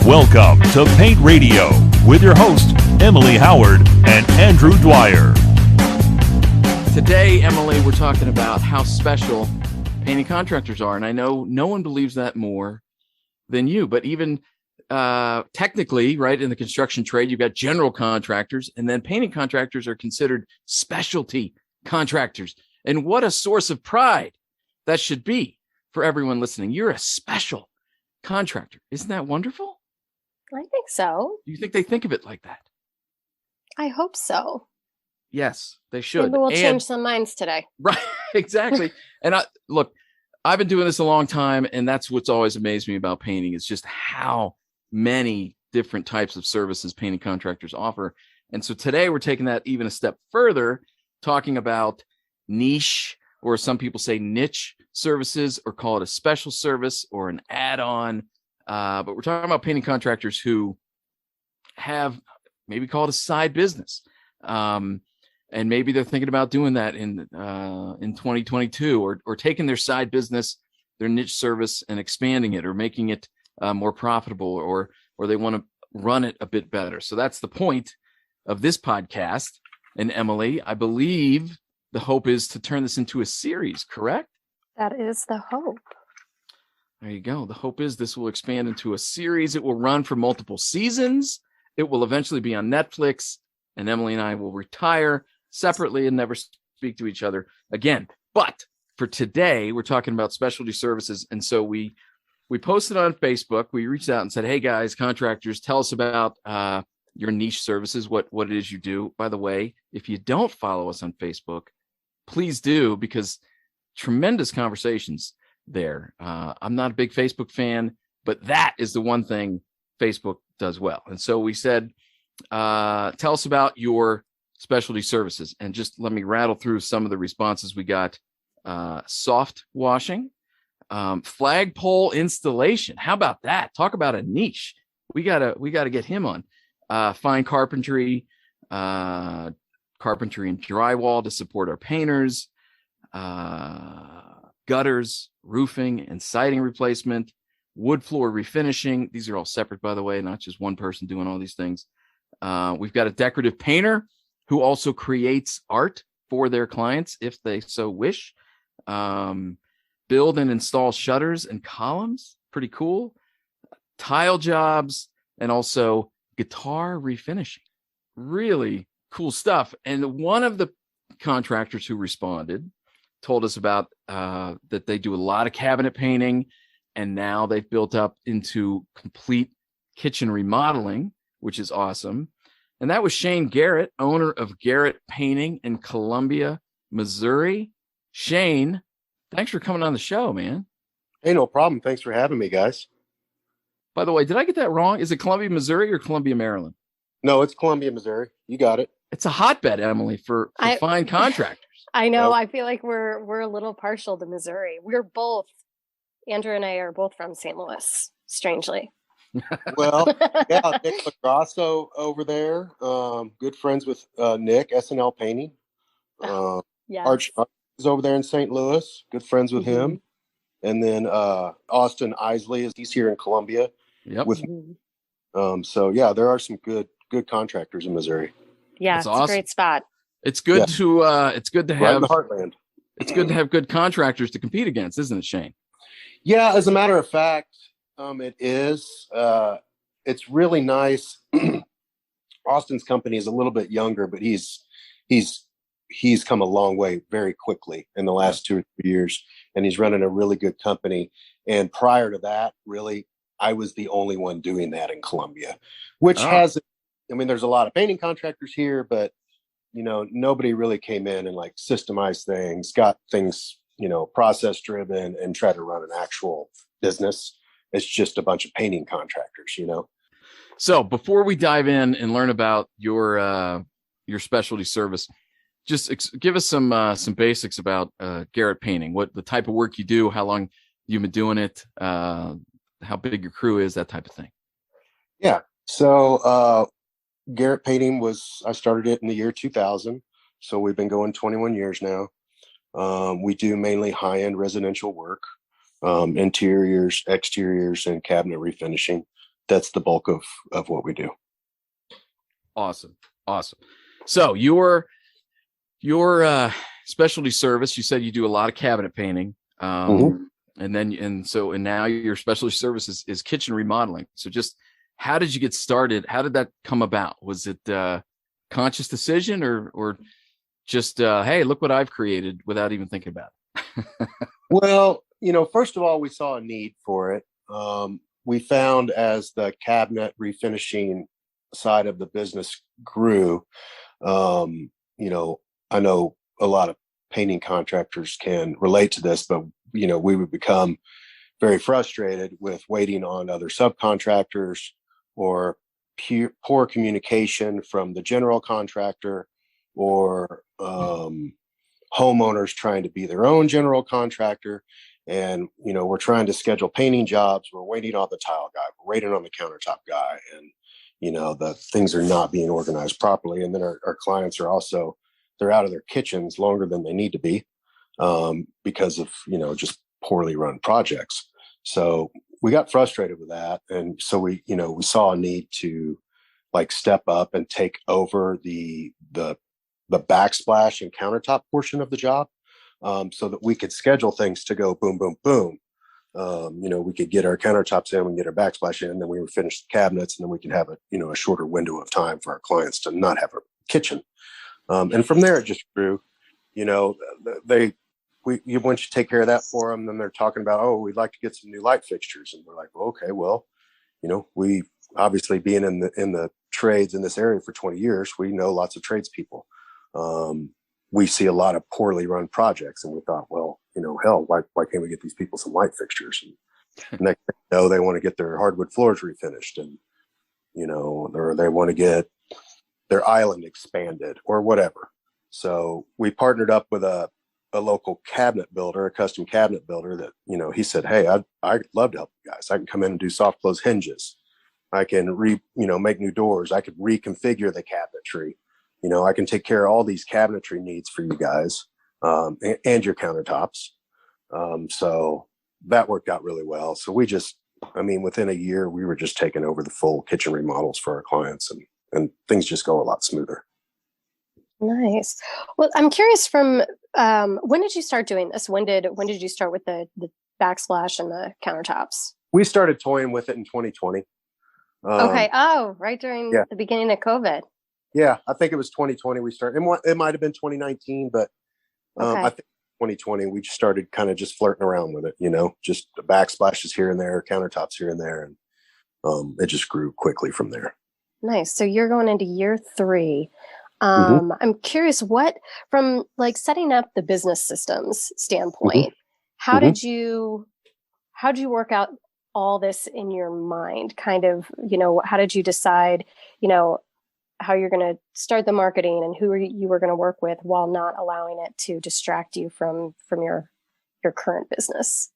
Welcome to Paint Radio with your host, Emily Howard and Andrew Dwyer. Today, Emily, we're talking about how special painting contractors are. And I know no one believes that more than you, but even technically, right, in the construction trade, you've got general contractors, and then painting contractors are considered specialty contractors. And what a source of pride that should be for everyone listening. You're a special contractor. Isn't that wonderful? I think so. Do you think they think of it like that? I hope so. Yes, they should. Maybe we'll change some minds today. Right, exactly. And I've been doing this a long time, and that's what's always amazed me about painting is just how many different types of services painting contractors offer. And so today we're taking that even a step further, talking about niche, or some people say niche services, or call it a special service or an add-on. But we're talking about painting contractors who have maybe call it a side business. And maybe they're thinking about doing that in 2022, or taking their side business, their niche service, and expanding it, or making it more profitable, or they want to run it a bit better. So that's the point of this podcast. And Emily, I believe the hope is to turn this into a series, correct? That is the hope. There you go. The hope is this will expand into a series. It will run for multiple seasons. It will eventually be on Netflix, and Emily and I will retire separately and never speak to each other again. But for today, we're talking about specialty services. And so we posted on Facebook. We reached out and said, hey, guys, contractors, tell us about your niche services, what it is you do. By the way, if you don't follow us on Facebook, please do, because tremendous conversations there. I'm not a big Facebook fan, but that is the one thing Facebook does well. And so we said, tell us about your specialty services. And just let me rattle through some of the responses we got. Soft washing, flagpole installation. How about that? Talk about a niche. We gotta get him on. Fine carpentry, carpentry and drywall to support our painters, gutters, roofing and siding replacement, wood floor refinishing. These are all separate, by the way, not just one person doing all these things. We've got a decorative painter who also creates art for their clients if they so wish. Build and install shutters and columns. Pretty cool. Tile jobs, and also guitar refinishing. Really cool stuff. And one of the contractors who responded told us about that they do a lot of cabinet painting, and now they've built up into complete kitchen remodeling, which is awesome. And that was Shane Garrett, owner of Garrett Painting in Columbia, Missouri. Shane, thanks for coming on the show, man. Hey, no problem. Thanks for having me, guys. By the way, did I get that wrong? Is it Columbia, Missouri or Columbia, Maryland? No, it's Columbia, Missouri. You got it. It's a hotbed, Emily, for fine contractors. I know. I feel like we're a little partial to Missouri. Andrew and I are both from St. Louis, strangely. Well, yeah, Nick Lagrasso over there. Good friends with Nick, SNL Painting. Yeah. Arch is over there in St. Louis. Good friends with him. And then Austin Isley he's here in Columbia. Yep. With so yeah, there are some good contractors in Missouri. Yeah, That's it's awesome. a great spot. It's good to right in the heartland. It's good to have good contractors to compete against, isn't it, Shane? Yeah, as a matter of fact, it is. It's really nice. Austin's company is a little bit younger, but he's come a long way very quickly in the last 2 or 3 years, and he's running a really good company. And prior to that, really, I was the only one doing that in Columbia, which there's a lot of painting contractors here, but nobody really came in and like systemized things, got things, process driven, and tried to run an actual business. It's just a bunch of painting contractors, So before we dive in and learn about your specialty service, just give us some basics about Garrett Painting, what the type of work you do, how long you've been doing it, how big your crew is, that type of thing. Yeah. So Garrett Painting I started it in the year 2000. So we've been going 21 years now. We do mainly high-end residential work, interiors, exteriors, and cabinet refinishing. that's the bulk of what we do. Awesome. So your specialty service, you said you do a lot of cabinet painting. And now your specialty service is kitchen remodeling. So just how did you get started? How did that come about? Was it conscious decision or just, hey, look what I've created without even thinking about it? Well, first of all, we saw a need for it. We found as the cabinet refinishing side of the business grew, I know a lot of painting contractors can relate to this, but we would become very frustrated with waiting on other subcontractors or poor communication from the general contractor or homeowners trying to be their own general contractor. And, we're trying to schedule painting jobs. We're waiting on the tile guy. We're waiting on the countertop guy. And, the things are not being organized properly. And then our clients are also, they're out of their kitchens longer than they need to be because of, just poorly run projects. So we got frustrated with that. And so we saw a need to step up and take over the backsplash and countertop portion of the job so that we could schedule things to go boom, boom, boom. We could get our countertops in, we can get our backsplash in, and then we would finish the cabinets, and then we can have a shorter window of time for our clients to not have a kitchen. And from there, it just grew. Once you take care of that for them, then they're talking about, oh, we'd like to get some new light fixtures, and we're like, well, okay, well, we obviously being in the trades in this area for 20 years, we know lots of tradespeople. We see a lot of poorly run projects, and we thought, well, hell, why can't we get these people some light fixtures? And next thing you know, they want to get their hardwood floors refinished, and or they want to get their island expanded or whatever. So we partnered up with a local cabinet builder, a custom cabinet builder that, he said, hey, I'd love to help you guys. I can come in and do soft close hinges. I can make new doors. I could reconfigure the cabinetry. I can take care of all these cabinetry needs for you guys and your countertops. So that worked out really well. So within a year, we were just taking over the full kitchen remodels for our clients, and things just go a lot smoother. Nice. Well, I'm curious from when did you start doing this? When did you start with the backsplash and the countertops? We started toying with it in 2020. Okay. Oh, right during the beginning of COVID. Yeah, I think it was 2020 we started. It might have been 2019, but I think 2020 we just started kind of just flirting around with it. Just the backsplashes here and there, countertops here and there, and it just grew quickly from there. Nice. So you're going into year 3. I'm curious from setting up the business systems standpoint, how did you work out all this in your mind? Kind of, how did you decide, how you're going to start the marketing and who you were going to work with while not allowing it to distract you from your current business?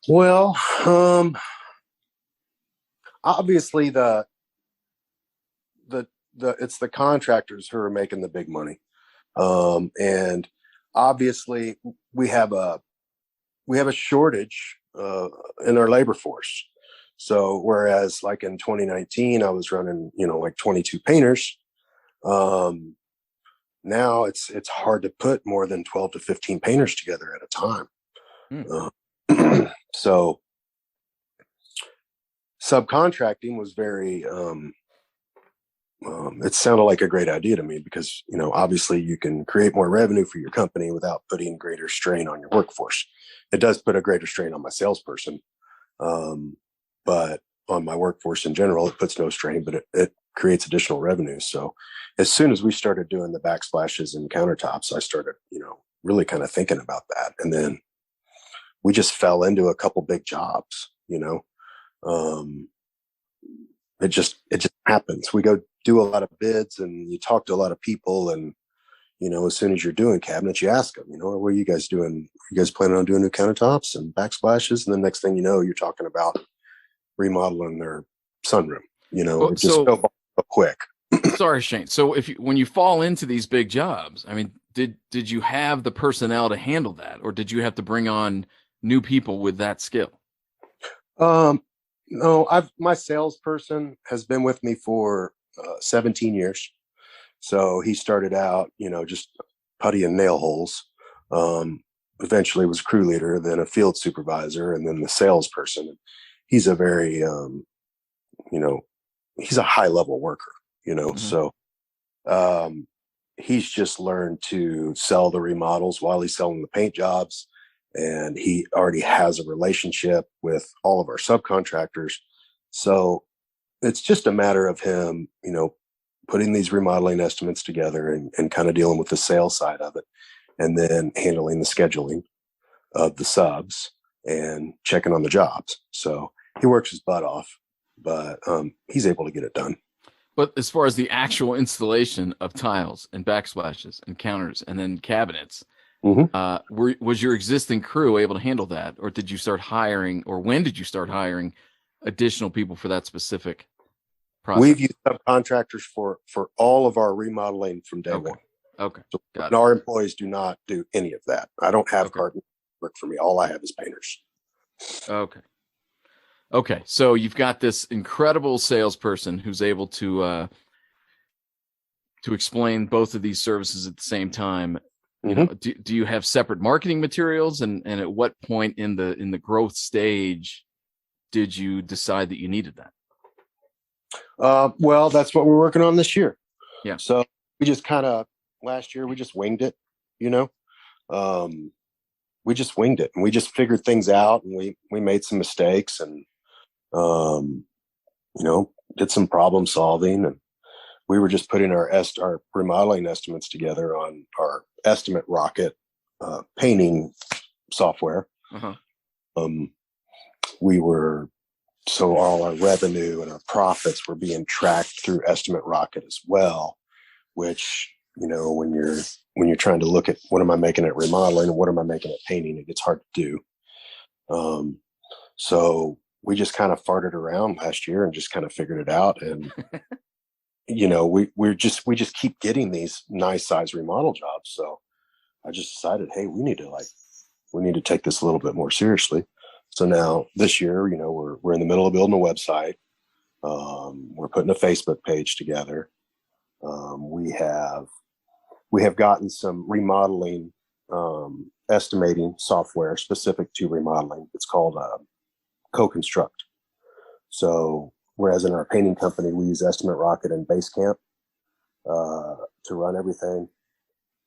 Well, obviously it's the contractors who are making the big money. And obviously we have a shortage in our labor force. So whereas in 2019, I was running, 22 painters, now it's hard to put more than 12 to 15 painters together at a time. So subcontracting was very, it sounded like a great idea to me because, obviously you can create more revenue for your company without putting greater strain on your workforce. It does put a greater strain on my salesperson. But on my workforce in general, it puts no strain, but it creates additional revenue. So as soon as we started doing the backsplashes and countertops, I started, really kind of thinking about that. And then we just fell into a couple big jobs, it just happens. We go do a lot of bids and you talk to a lot of people, and as soon as you're doing cabinets, you ask them, what are you guys doing? Are you guys planning on doing new countertops and backsplashes? And the next thing you know, you're talking about remodeling their sunroom. It just go quick. Sorry, Shane. So when you fall into these big jobs, I mean, did you have the personnel to handle that, or did you have to bring on new people with that skill? No, my salesperson has been with me for 17 years. So he started out, just putty and nail holes. Eventually was crew leader, then a field supervisor, and then the salesperson. He's a very, he's a high level worker, Mm-hmm. So he's just learned to sell the remodels while he's selling the paint jobs. And he already has a relationship with all of our subcontractors. So it's just a matter of him, putting these remodeling estimates together and kind of dealing with the sales side of it, and then handling the scheduling of the subs and checking on the jobs. So he works his butt off, but he's able to get it done. But as far as the actual installation of tiles and backsplashes and counters and then cabinets, was your existing crew able to handle that, or did you start hiring, or when did you start hiring additional people for that specific process? We've used subcontractors for all of our remodeling from day one. Okay. So our employees do not do any of that. I don't have carpenters work for me. All I have is painters. Okay. So you've got this incredible salesperson who's able to explain both of these services at the same time. Do you have separate marketing materials, and at what point in the growth stage did you decide that you needed that? Well, that's what we're working on this year. Yeah. So we just last year we just winged it, we just winged it, and we just figured things out, and we made some mistakes, and did some problem solving, and we were just putting our remodeling estimates together on our Estimate Rocket painting software. So all our revenue and our profits were being tracked through Estimate Rocket as well, which, when you're trying to look at what am I making at remodeling and what am I making at painting, it gets hard to do. So we just kind of farted around last year and just kind of figured it out. And, we just keep getting these nice size remodel jobs. So I just decided, hey, we need to take this a little bit more seriously. So now this year, we're in the middle of building a website. We're putting a Facebook page together. We have gotten some remodeling estimating software specific to remodeling. It's called Co-Construct. So whereas in our painting company, we use Estimate Rocket and Basecamp to run everything,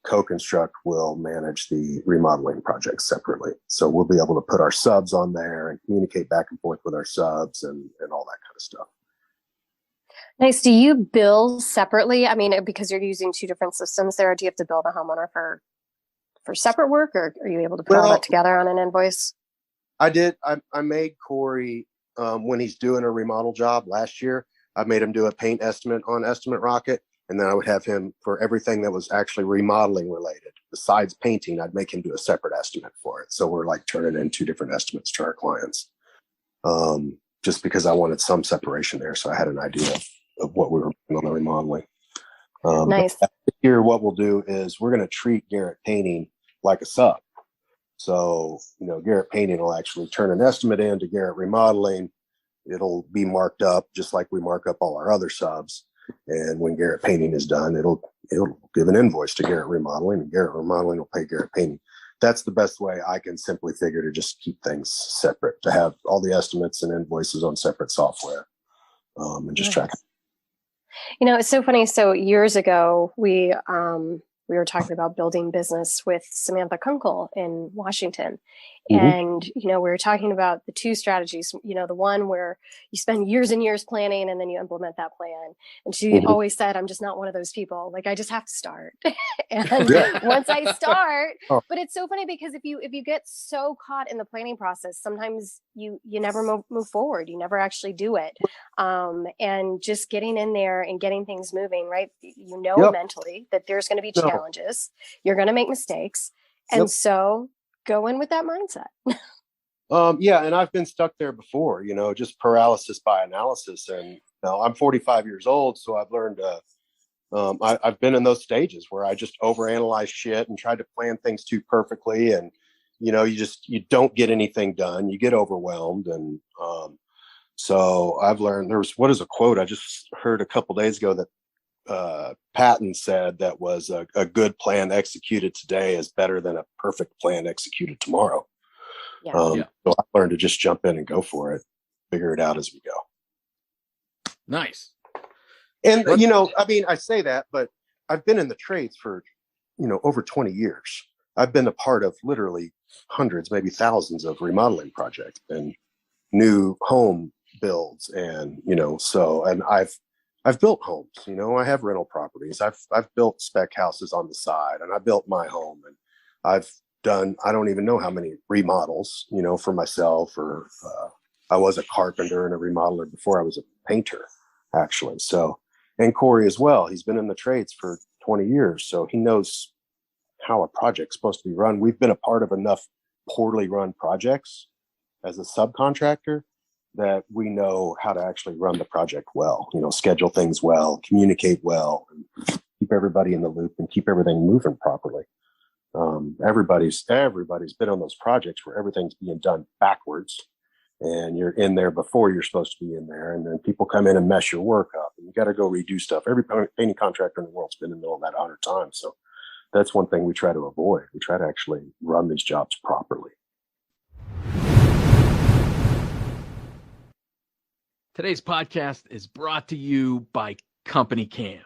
Co-Construct will manage the remodeling projects separately. So we'll be able to put our subs on there and communicate back and forth with our subs and all that kind of stuff. Nice. Do you bill separately? I mean, because you're using two different systems there, do you have to bill the homeowner for separate work, or are you able to put all that together on an invoice? I did. I made Corey, when he's doing a remodel job last year, I made him do a paint estimate on Estimate Rocket. And then I would have him for everything that was actually remodeling related. Besides painting, I'd make him do a separate estimate for it. So we're like turning in two different estimates to our clients, just because I wanted some separation there. So I had an idea of what we were doing on the remodeling. Nice. Here, what we'll do is we're going to treat Garrett Painting like a sub. So, Garrett Painting will actually turn an estimate in to Garrett Remodeling. It'll be marked up just like we mark up all our other subs. And when Garrett Painting is done, it'll give an invoice to Garrett Remodeling, and Garrett Remodeling will pay Garrett Painting. That's the best way I can simply figure to just keep things separate, to have all the estimates and invoices on separate software, and just track it. It's so funny. So years ago, we were talking about building business with Samantha Kunkel in Washington. And, we were talking about the two strategies, the one where you spend years and years planning and then you implement that plan. And she always said, I'm just not one of those people. Like, I just have to start. And once I start, but it's so funny because if you get so caught in the planning process, sometimes you never move forward. You never actually do it. And just getting in there and getting things moving, right? Mentally that there's going to be challenges. You're going to make mistakes. And so go in with that mindset. And I've been stuck there before, just paralysis by analysis. And I'm 45 years old, so I've learned I've been in those stages where I just overanalyze shit and try to plan things too perfectly, and you don't get anything done. You get overwhelmed, and So I've learned what is a quote I just heard a couple days ago that Patton said that was a good plan executed today is better than a perfect plan executed tomorrow. Yeah. So I learned to just jump in and go for it, figure it out as we go. Nice. And, you know, I mean, I say that, but I've been in the trades for, you know, over 20 years. I've been a part of literally hundreds, maybe thousands of remodeling projects and new home builds. And, you know, so, and I've built homes, you know, I have rental properties. I've built spec houses on the side, and I built my home, and I've done, I don't even know how many remodels, you know, for myself, or I was a carpenter and a remodeler before I was a painter, actually. So, and Corey as well, he's been in the trades for 20 years. So he knows how a project's supposed to be run. We've been a part of enough poorly run projects as a subcontractor that we know how to actually run the project well, you know, schedule things well, communicate well, and keep everybody in the loop and keep everything moving properly. Everybody's been on those projects where everything's being done backwards, and you're in there before you're supposed to be in there, and then people come in and mess your work up, and you got to go redo stuff. Every painting contractor in the world's been in the middle of that 100 times. So that's one thing we try to avoid. We try to actually run these jobs properly. Today's podcast is brought to you by Company Cam,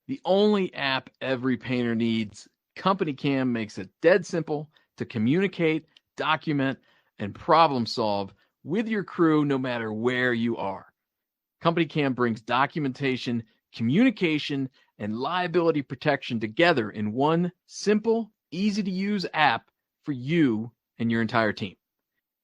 the only app every painter needs. Company Cam makes it dead simple to communicate, document, and problem solve with your crew no matter where you are. Company Cam brings documentation, communication, and liability protection together in one simple, easy-to-use app for you and your entire team.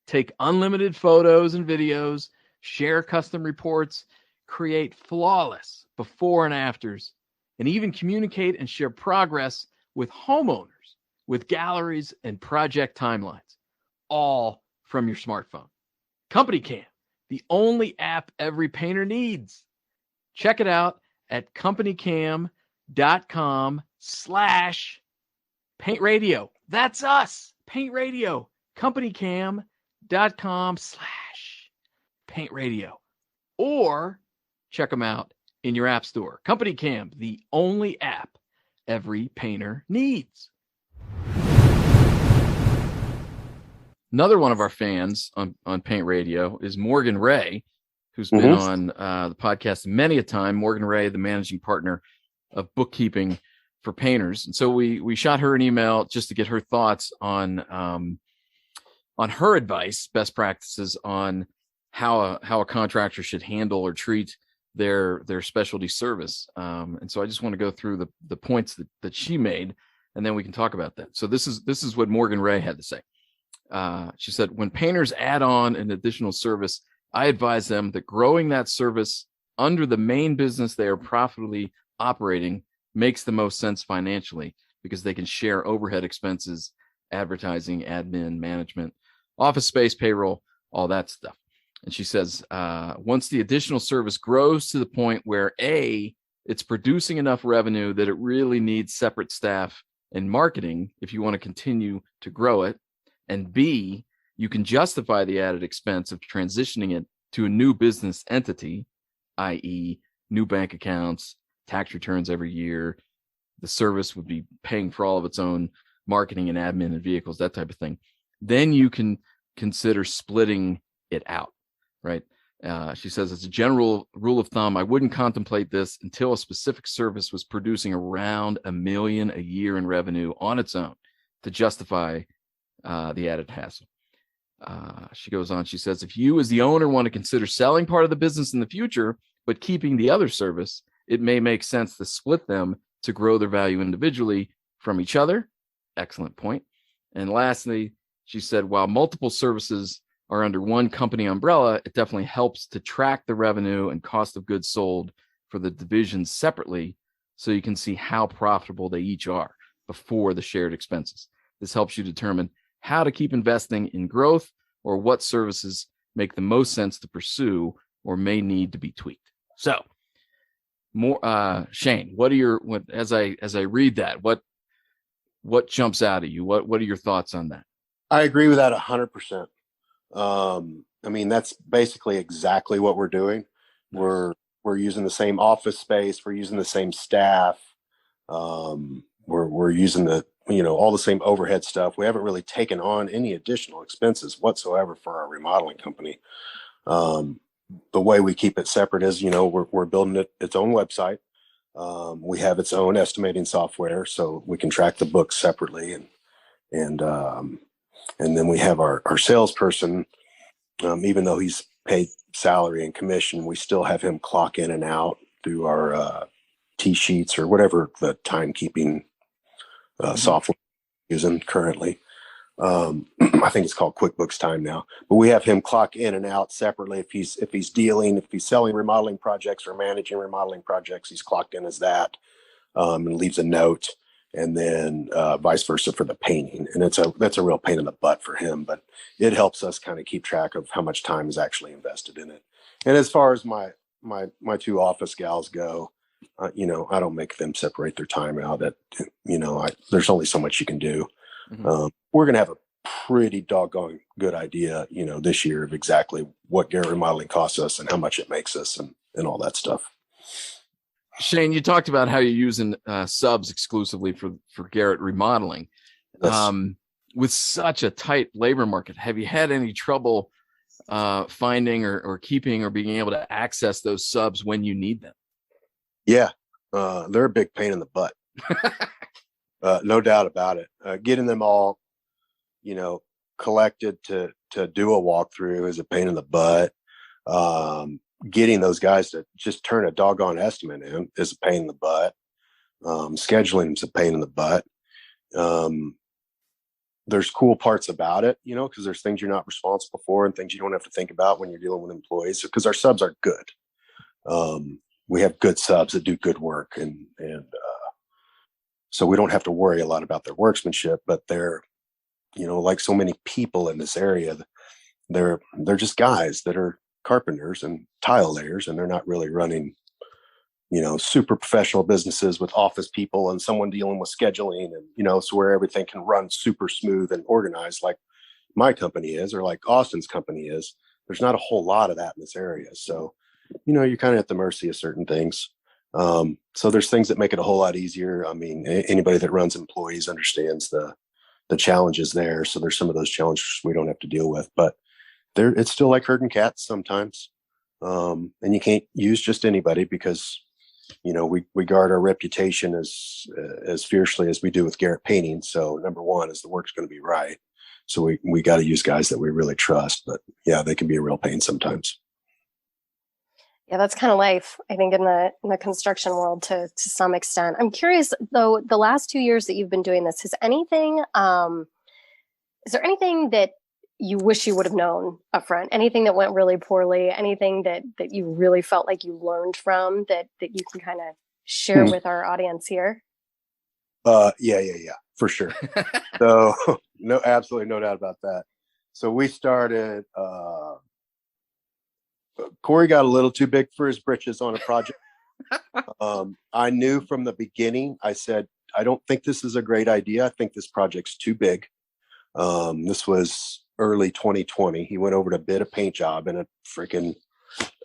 Take unlimited photos and videos, share custom reports, create flawless before and afters, and even communicate and share progress with homeowners, with galleries and project timelines, all from your smartphone. Company Cam, the only app every painter needs. Check it out at companycam.com/paint radio. That's us, Paint Radio. companycam.com/paint radio. Or check them out in your app store. Company Cam, the only app every painter needs. Another one of our fans on Paint Radio is Morgan Ray, who's been on the podcast many a time. Morgan Ray, the managing partner of Bookkeeping for Painters. And so we shot her an email just to get her thoughts on her advice, best practices on how a contractor should handle or treat their specialty service. And so I just want to go through the points that she made, and then we can talk about that. So this is what Morgan Ray had to say. She said, when painters add on an additional service, I advise them that growing that service under the main business they are profitably operating makes the most sense financially, because they can share overhead expenses, advertising, admin, management, office space, payroll, all that stuff. And she says, once the additional service grows to the point where A, it's producing enough revenue that it really needs separate staff and marketing if you want to continue to grow it, and B, you can justify the added expense of transitioning it to a new business entity, i.e. new bank accounts, tax returns every year. The service would be paying for all of its own marketing and admin and vehicles, that type of thing. Then you can consider splitting it out, right? She says, as a general rule of thumb, I wouldn't contemplate this until a specific service was producing around $1 million a year in revenue on its own to justify the added hassle. She goes on, she says, if you as the owner want to consider selling part of the business in the future, but keeping the other service, it may make sense to split them to grow their value individually from each other. Excellent point. And lastly, she said, while multiple services are under one company umbrella, it definitely helps to track the revenue and cost of goods sold for the divisions separately, so you can see how profitable they each are before the shared expenses. This helps you determine how to keep investing in growth, or what services make the most sense to pursue or may need to be tweaked. So, more Shane, as I read that, what jumps out at you? What are your thoughts on that? I agree with that 100%. I mean, that's basically exactly what we're doing. We're using the same office space. We're using the same staff. We're using all the same overhead stuff. We haven't really taken on any additional expenses whatsoever for our remodeling company. The way we keep it separate is, we're building its own website. We have its own estimating software, so we can track the books separately, and then we have our salesperson. Even though he's paid salary and commission, we still have him clock in and out through our T-sheets or whatever the timekeeping software we're using currently. I think it's called QuickBooks Time now, but we have him clock in and out separately. If he's selling remodeling projects or managing remodeling projects, he's clocked in as that, and leaves a note, and then vice versa for the painting. And that's a real pain in the butt for him, but it helps us kind of keep track of how much time is actually invested in it. And as far as my two office gals go, I don't make them separate their time out. There's only so much you can do. Mm-hmm. We're going to have a pretty doggone good idea, this year of exactly what Garrett Remodeling costs us and how much it makes us and all that stuff. Shane, you talked about how you're using subs exclusively for Garrett Remodeling. Yes. With such a tight labor market, have you had any trouble finding or keeping or being able to access those subs when you need them? Yeah, they're a big pain in the butt. No doubt about it. Getting them all, collected to do a walkthrough is a pain in the butt. Getting those guys to just turn a doggone estimate in is a pain in the butt. Scheduling is a pain in the butt. There's cool parts about it, because there's things you're not responsible for and things you don't have to think about when you're dealing with employees, because our subs are good. We have good subs that do good work, and so we don't have to worry a lot about their workmanship, but they're, like so many people in this area, they're just guys that are carpenters and tile layers, and they're not really running, super professional businesses with office people and someone dealing with scheduling and, so where everything can run super smooth and organized like my company is, or like Austin's company is. There's not a whole lot of that in this area. So, you're kind of at the mercy of certain things. So there's things that make it a whole lot easier. I mean, anybody that runs employees understands the challenges there. So there's some of those challenges we don't have to deal with, but it's still like herding cats sometimes. And you can't use just anybody because, we guard our reputation as fiercely as we do with Garrett Painting. So number one is the work's going to be right. So we got to use guys that we really trust, but yeah, they can be a real pain sometimes. Yeah, that's kind of life, I think, in the construction world to some extent. I'm curious though, the last 2 years that you've been doing this, is there anything that you wish you would have known upfront? Anything that went really poorly? Anything that you really felt like you learned from that you can kind of share with our audience here? Yeah, for sure. So absolutely no doubt about that. So we started, Corey got a little too big for his britches on a project. I knew from the beginning, I said, I don't think this is a great idea. I think this project's too big. This was early 2020. He went over to bid a paint job in a freaking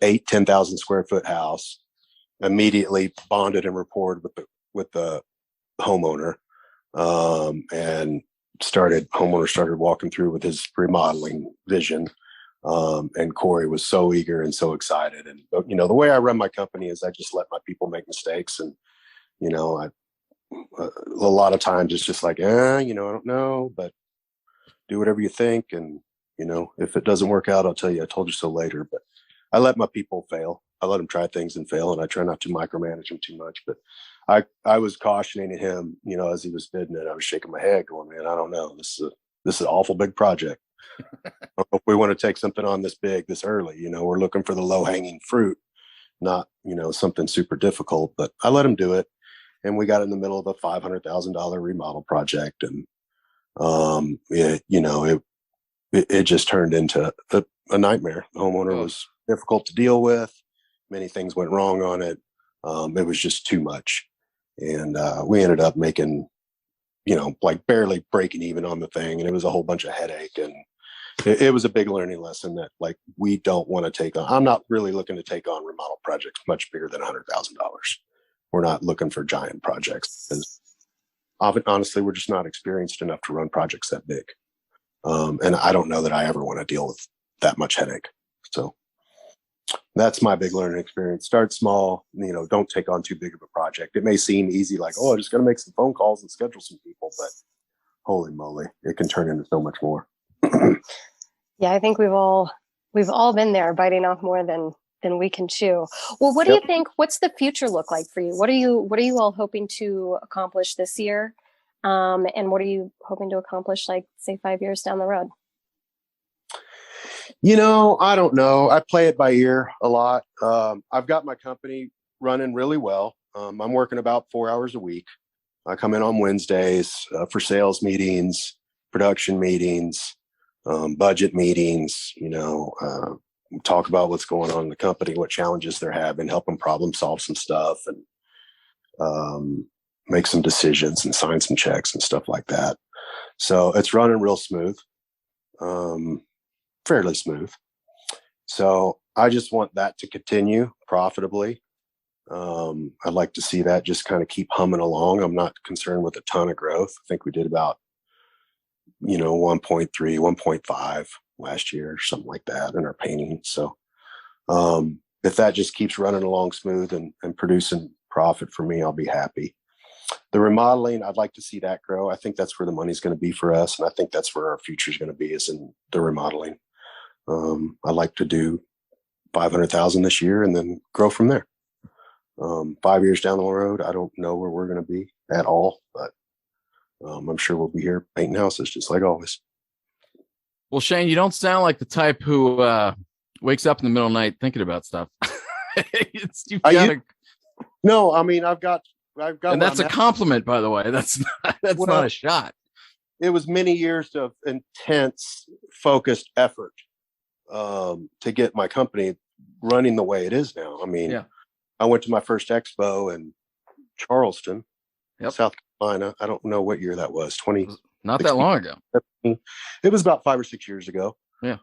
10,000 square foot house, immediately bonded and reported with the homeowner. And homeowner started walking through with his remodeling vision. And Corey was so eager and so excited. And, the way I run my company is I just let my people make mistakes. And, a lot of times it's just like, I don't know, but do whatever you think. And, if it doesn't work out, I'll tell you, I told you so later. But I let my people fail. I let them try things and fail. And I try not to micromanage them too much. But I was cautioning him, as he was bidding it. I was shaking my head going, man, I don't know. This is an awful big project. I don't know if we want to take something on this big, this early. We're looking for the low hanging fruit, not, something super difficult. But I let him do it. And we got in the middle of a $500,000 remodel project. And, it just turned into a nightmare. The homeowner was difficult to deal with. Many things went wrong on it. It was just too much. And we ended up making, like barely breaking even on the thing. And it was a whole bunch of headache. it was a big learning lesson that like we don't want to take on. I'm not really looking to take on remodel projects much bigger than $100,000. We're not looking for giant projects because honestly, we're just not experienced enough to run projects that big. And I don't know that I ever want to deal with that much headache. So that's my big learning experience. Start small, don't take on too big of a project. It may seem easy, like, oh, I'm just going to make some phone calls and schedule some people, but holy moly, it can turn into so much more. Yeah, I think we've all been there, biting off more than we can chew. Well, what do you think? What's the future look like for you? What are you all hoping to accomplish this year? And what are you hoping to accomplish, like, say, 5 years down the road? I don't know. I play it by ear a lot. I've got my company running really well. I'm working about 4 hours a week. I come in on Wednesdays for sales meetings, production meetings, budget meetings, talk about what's going on in the company, what challenges they're having, help them problem solve some stuff, and make some decisions and sign some checks and stuff like that. So it's running real smooth, fairly smooth. So I just want that to continue profitably. I'd like to see that just kind of keep humming along. I'm not concerned with a ton of growth. I think we did about 1.3, 1.5 last year, something like that in our painting. So if that just keeps running along smooth and producing profit for me, I'll be happy. The remodeling, I'd like to see that grow. I think that's where the money's going to be for us. And I think that's where our future is going to be, is in the remodeling. I'd like to do 500,000 this year and then grow from there. 5 years down the road, I don't know where we're going to be at all, but I'm sure we'll be here painting houses just like always. Well, Shane, you don't sound like the type who wakes up in the middle of the night thinking about stuff. No, I mean, I've got, and that's a compliment, by the way. That's not a shot. It was many years of intense, focused effort to get my company running the way it is now. I mean, I went to my first expo in Charleston, South Carolina. I don't know what year that was. Not that long ago. It was about 5 or 6 years ago. Yeah.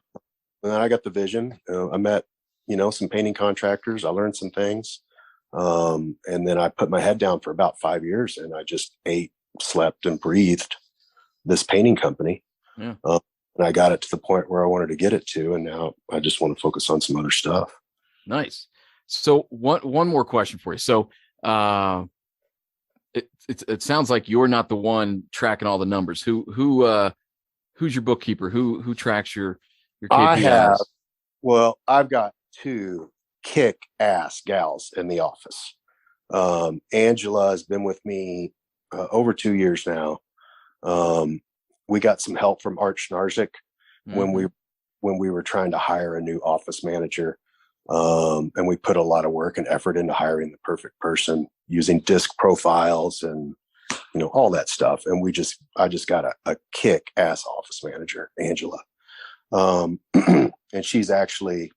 And then I got the vision. I met, some painting contractors. I learned some things. And then I put my head down for about 5 years, and I just ate, slept, and breathed this painting company. Yeah. And I got it to the point where I wanted to get it to, and now I just want to focus on some other stuff. Nice. So one more question for you. So it sounds like you're not the one tracking all the numbers. Who's your bookkeeper? Who tracks your KPIs? I've got two kick-ass gals in the office. Angela has been with me over 2 years now. We got some help from Art Schnarzik when we were trying to hire a new office manager. And we put a lot of work and effort into hiring the perfect person, using disc profiles and, all that stuff. And I just got a kick-ass office manager, Angela. And she's actually,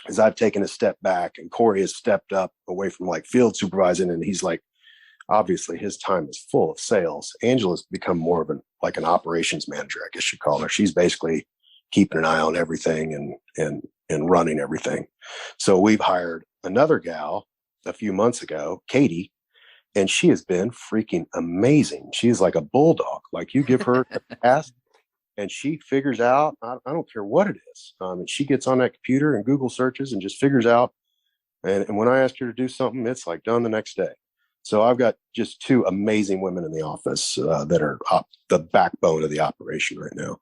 as I've taken a step back and Corey has stepped up away from like field supervising, and he's like, obviously his time is full of sales. Angela's become more of an operations manager, I guess you'd call her. She's basically keeping an eye on everything and running everything. So we've hired another gal a few months ago, Katie, and she has been freaking amazing. She's like a bulldog. Like, you give her a task and she figures out, I don't care what it is. And she gets on that computer and Google searches and just figures out. And when I ask her to do something, it's like done the next day. So I've got just two amazing women in the office that are the backbone of the operation right now.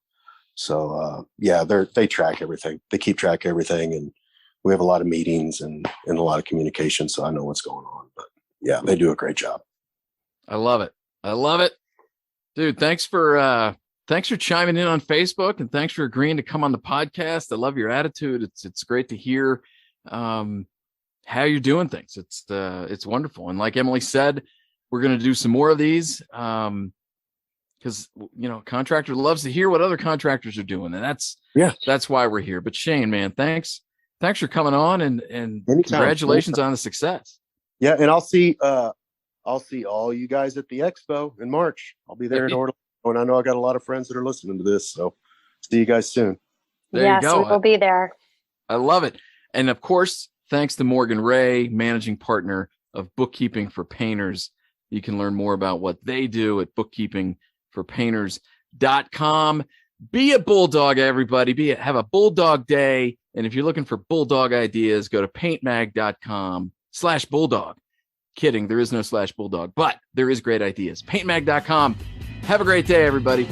So they track everything. They keep track of everything, and we have a lot of meetings and a lot of communication. So I know what's going on. But yeah, they do a great job. I love it, dude. Thanks for chiming in on Facebook, and thanks for agreeing to come on the podcast. I love your attitude. It's great to hear how you're doing things. It's wonderful. And like Emily said, we're going to do some more of these. Because contractor loves to hear what other contractors are doing, and that's why we're here. But Shane, man, thanks for coming on, and anytime. Congratulations on the success. Yeah, and I'll see all you guys at the expo in March. I'll be there in Orlando, and I know I got a lot of friends that are listening to this, so See you guys soon. There yes, you go. we will be there. I love it. And of course, thanks to Morgan Ray, managing partner of Bookkeeping for Painters. You can learn more about what they do at bookkeepingforpainters.com. Be a bulldog, everybody. Have a bulldog day. And if you're looking for bulldog ideas, go to paintmag.com/bulldog. Kidding, there is no /bulldog, but there is great ideas. Paintmag.com. Have a great day, everybody.